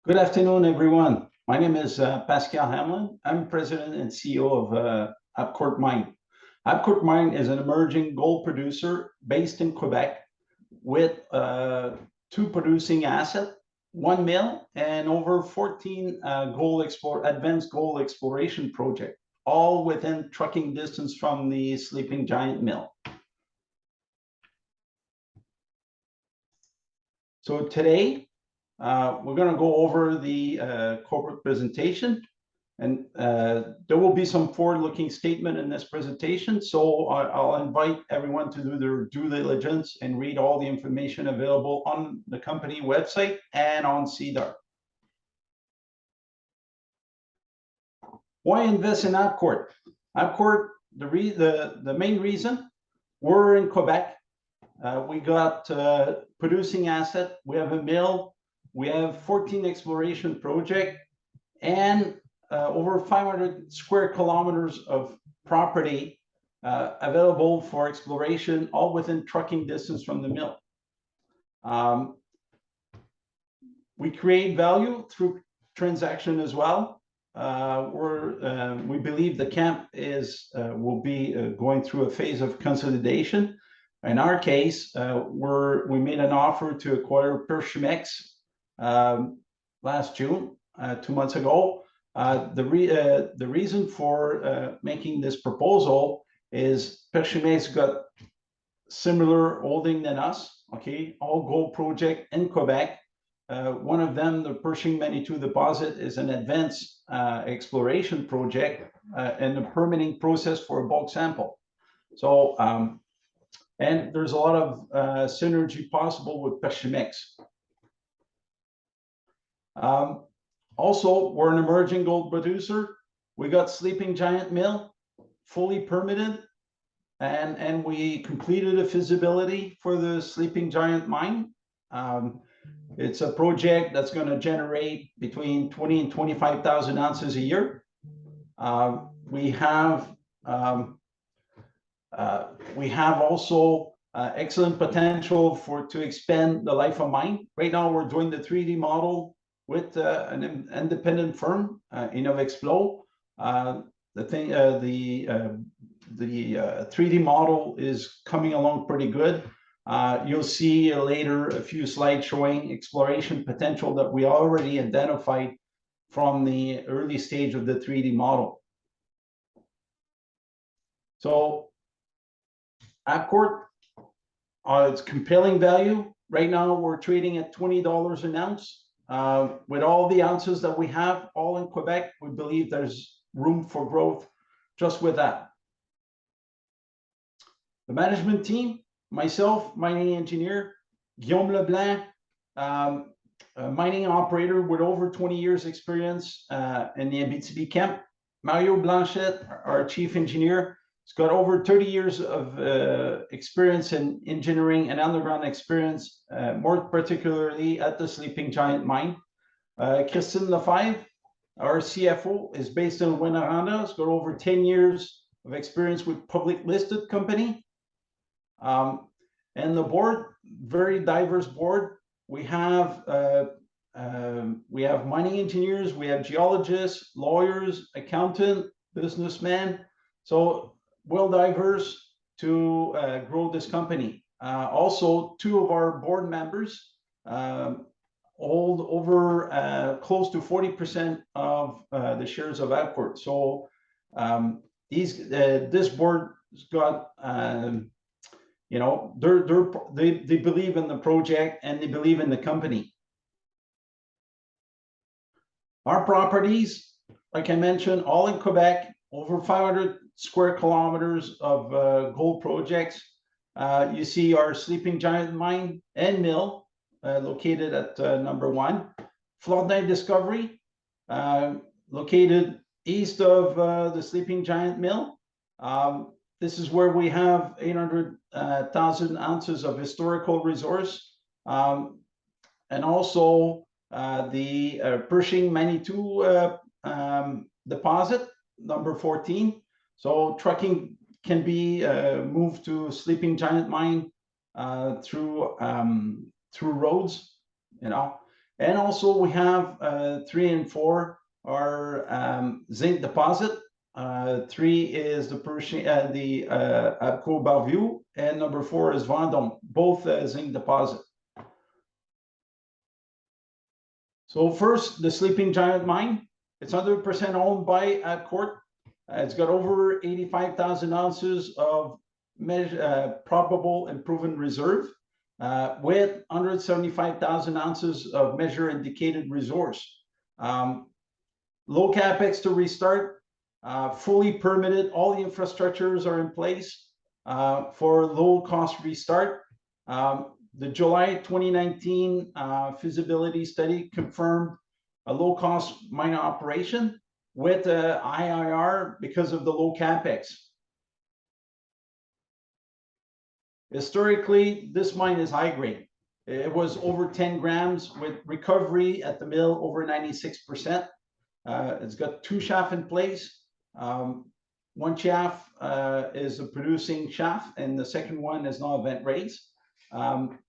Good afternoon, everyone. My name is Pascal Hamelin. I'm president and CEO of Abcourt Mine. Abcourt Mine is an emerging gold producer based in Quebec with two producing assets, one mill, and over 14 advanced gold exploration projects, all within trucking distance from the Sleeping Giant mill. So today, we're going to go over the corporate presentation, and there will be some forward-looking statement in this presentation. So I'll invite everyone to do their due diligence and read all the information available on the company website and on CDAR. Why invest in Abcourt? Abcourt, the main reason, we're in Quebec. We got producing asset. We have a mill. We have 14 exploration projects and over 500 square kilometers of property available for exploration, all within trucking distance from the mill. We create value through transaction as well. We believe the camp will be going through a phase of consolidation. In our case, we made an offer to acquire Perchimex last June, 2 months ago. The reason for making this proposal is Perchimex got similar holding than us, okay? All gold project in Quebec. One of them, the Pershing Manitou deposit, is an advanced exploration project and the permitting process for a bulk sample. So, and there's a lot of synergy possible with Perchimex. Also, we're an emerging gold producer. We got Sleeping Giant mill fully permitted, and we completed a feasibility for the Sleeping Giant mine. It's a project that's going to generate between 20 and 25,000 ounces a year. We have also excellent potential to expand the life of mine. Right now, we're doing the 3D model with an independent firm, Innovexplo. The 3D model is coming along pretty good. You'll see later a few slides showing exploration potential that we already identified from the early stage of the 3D model. So Abcourt, it's compelling value. Right now, we're trading at $20 an ounce. With all the ounces that we have, all in Quebec, we believe there's room for growth just with that. The management team, myself, mining engineer, Guillaume Leblanc, a mining operator with over 20 years experience in the Abitibi camp. Mario Blanchette, our chief engineer, he's got over 30 years of experience in engineering and underground experience, more particularly at the Sleeping Giant mine. Christine Lefebvre, our CFO, is based in Winaranda. He's got over 10 years of experience with public listed company. And the board, very diverse board. We have mining engineers, we have geologists, lawyers, accountant, businessmen. So well diverse to grow this company. Also, two of our board members hold over close to 40% of the shares of Abcourt. So this board's got, you know, they believe in the project and they believe in the company. Our properties, like I mentioned, all in Quebec, over 500 square kilometers of gold projects. You see our Sleeping Giant mine and mill located at number 1. Flordin discovery, located east of the Sleeping Giant mill. This is where we have 800,000 ounces of historical resource. And also the Pershing Manitou deposit, number 14. So trucking can be moved to Sleeping Giant mine through roads, you know. And also we have 3 and 4 are zinc deposit. 3 is the Abcourt Barview, and number 4 is Vendôme, both zinc deposit. So first, the Sleeping Giant mine. It's 100% owned by Abcourt. It's got over 85,000 ounces of probable and proven reserve, with 175,000 ounces of measured indicated resource. Low capex to restart, fully permitted. All the infrastructures are in place for low cost restart. The July 2019 feasibility study confirmed a low cost mine operation with IIR because of the low capex. Historically, this mine is high grade. It was over 10 grams with recovery at the mill over 96%. It's got 2 shafts in place. One shaft is a producing shaft, and the second one is not vent raise.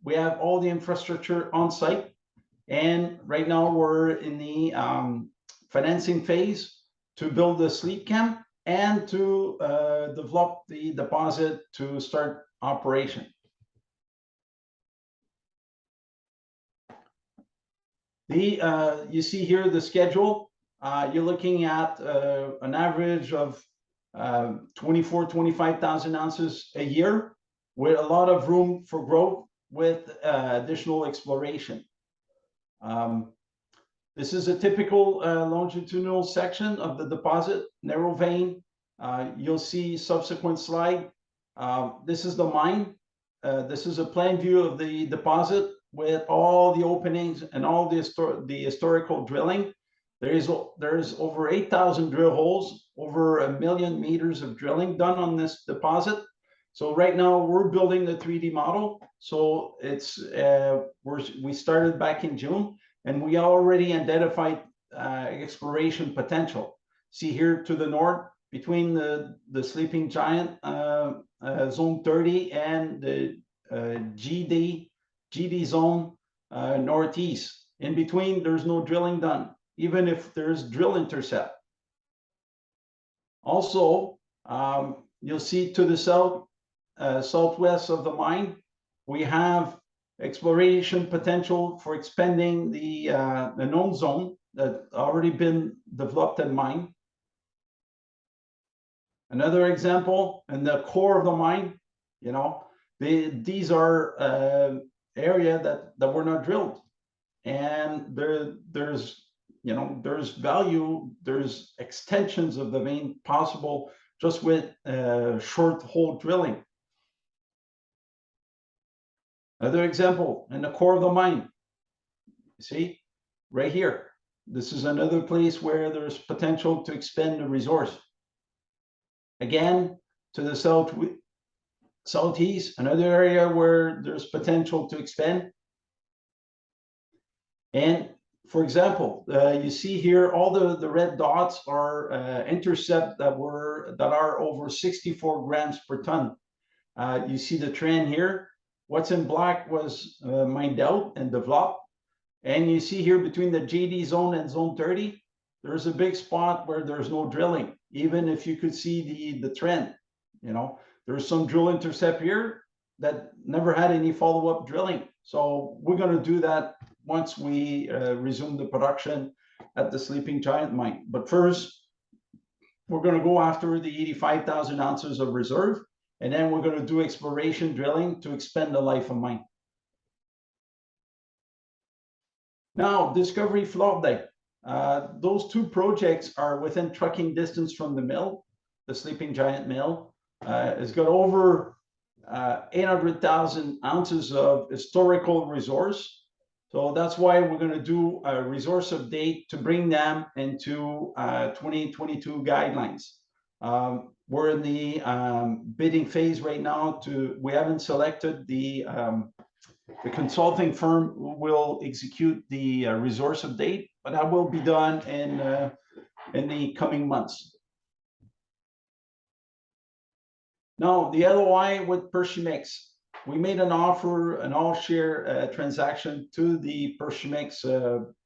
We have all the infrastructure on site, and right now we're in the financing phase to build the sleep camp and to develop the deposit to start operation. You see here the schedule. You're looking at an average of 25,000 ounces a year, with a lot of room for growth with additional exploration. This is a typical longitudinal section of the deposit, narrow vein. You'll see subsequent slide. This is the mine. This is a plan view of the deposit with all the openings and all the historical drilling. There's over 8,000 drill holes, over 1 million meters of drilling done on this deposit. So right now we're building the 3D model. So it's we started back in June, and we already identified exploration potential. See here to the north, between the Sleeping Giant zone 30 and the GD zone northeast. In between, there's no drilling done, even if there's drill intercept. Also, you'll see to the south, southwest of the mine, we have exploration potential for expanding the known zone that already been developed and mined. Another example, in the core of the mine, you know, these are area that were not drilled, and there's value, there's extensions of the vein possible just with short hole drilling. Another example, in the core of the mine, you see right here, this is another place where there's potential to expand the resource. Again, to the southeast, another area where there's potential to expand. And for example, you see here all the red dots are intercept that are over 64 grams per ton. You see the trend here. What's in black was mined out and developed. And you see here between the JD zone and zone 30, there's a big spot where there's no drilling, even if you could see the trend. You know, there's some drill intercept here that never had any follow-up drilling. So we're going to do that once we resume the production at the Sleeping Giant mine. But first, we're going to go after the 85,000 ounces of reserve, and then we're going to do exploration drilling to expand the life of mine. Now, Discovery Flordin. Those 2 projects are within trucking distance from the mill. The Sleeping Giant mill has got over 800,000 ounces of historical resource. So that's why we're going to do a resource update to bring them into 2022 guidelines. We're in the bidding phase right now. We haven't selected the consulting firm who will execute the resource update, but that will be done in the coming months. Now, the LOI with Pershimix. we made an offer, an all-share transaction to the Pershimix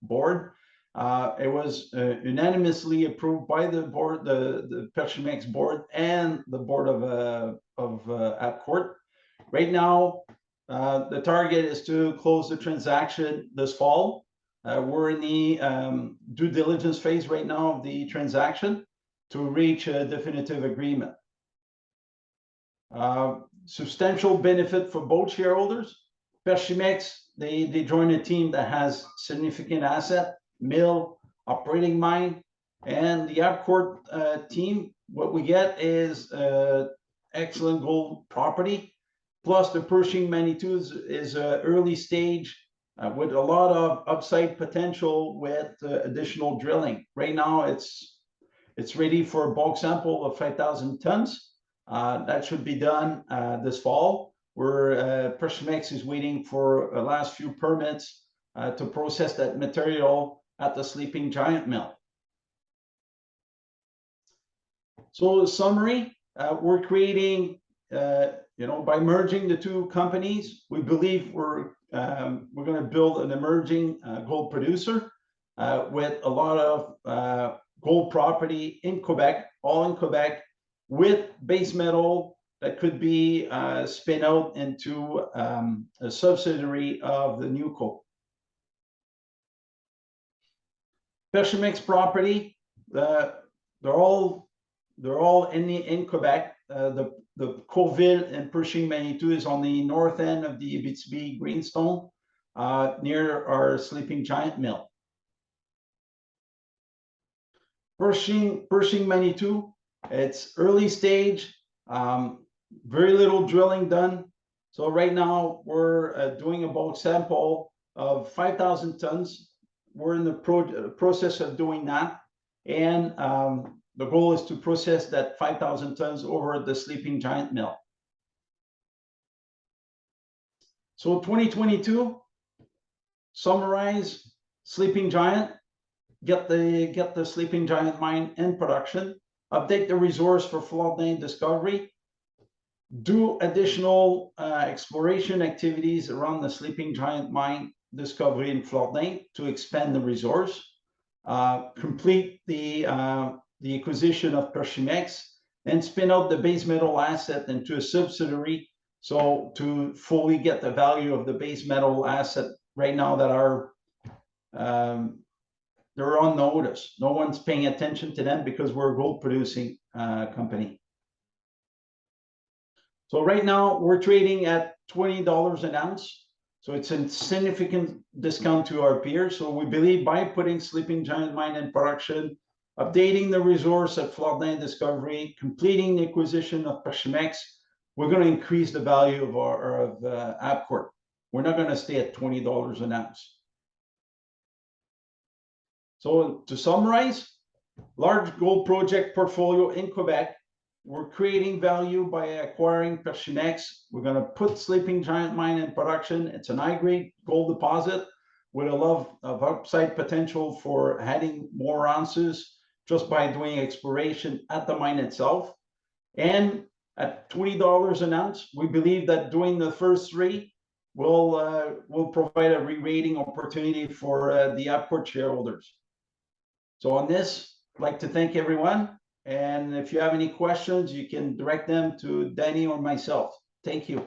board. It was unanimously approved by the board, the Pershimix board, and the board of Abcourt. Right now, the target is to close the transaction this fall. We're in the due diligence phase right now of the transaction to reach a definitive agreement. Substantial benefit for both shareholders. Pershimix, they join a team that has significant asset, mill, operating mine, and the Abcourt team. What we get is excellent gold property, plus the Pershing Manitou is early stage with a lot of upside potential with additional drilling. Right now, it's ready for a bulk sample of 5,000 tons. That should be done this fall. Where Pershimix is waiting for the last few permits to process that material at the Sleeping Giant mill. So, summary, we're creating, by merging the two companies, we believe we're going to build an emerging gold producer with a lot of gold property in Quebec, all in Quebec, with base metal that could be spin out into a subsidiary of the NewCo. Pershimix property, they're all in Quebec. The Coville and Pershing Manitou is on the north end of the Abitibi Greenstone, near our Sleeping Giant mill. Pershing Manitou, it's early stage, very little drilling done. So right now we're doing a bulk sample of 5,000 tons. We're in the process of doing that. And the goal is to process that 5,000 tons over the Sleeping Giant mill. So 2022, summarize Sleeping Giant, get the Sleeping Giant mine in production, update the resource for Flordin discovery, do additional exploration activities around the Sleeping Giant mine discovery in Flordin to expand the resource, complete the acquisition of Pershimix, and spin out the base metal asset into a subsidiary, so to fully get the value of the base metal asset right now that are they're on notice. No one's paying attention to them because we're a gold producing company. So right now we're trading at $20 an ounce. So it's a significant discount to our peers. So we believe by putting Sleeping Giant mine in production, updating the resource at Flordin discovery, completing the acquisition of Pershimix, we're going to increase the value of Abcourt. We're not going to stay at $20 an ounce. So to summarize, large gold project portfolio in Quebec. We're creating value by acquiring Pershimix. We're going to put Sleeping Giant mine in production. It's an high-grade gold deposit with a lot of upside potential for adding more ounces just by doing exploration at the mine itself. And at $20 an ounce, we believe that doing the first three will provide a re-rating opportunity for the Abcourt shareholders. So on this, I'd like to thank everyone. And if you have any questions, you can direct them to Danny or myself. Thank you.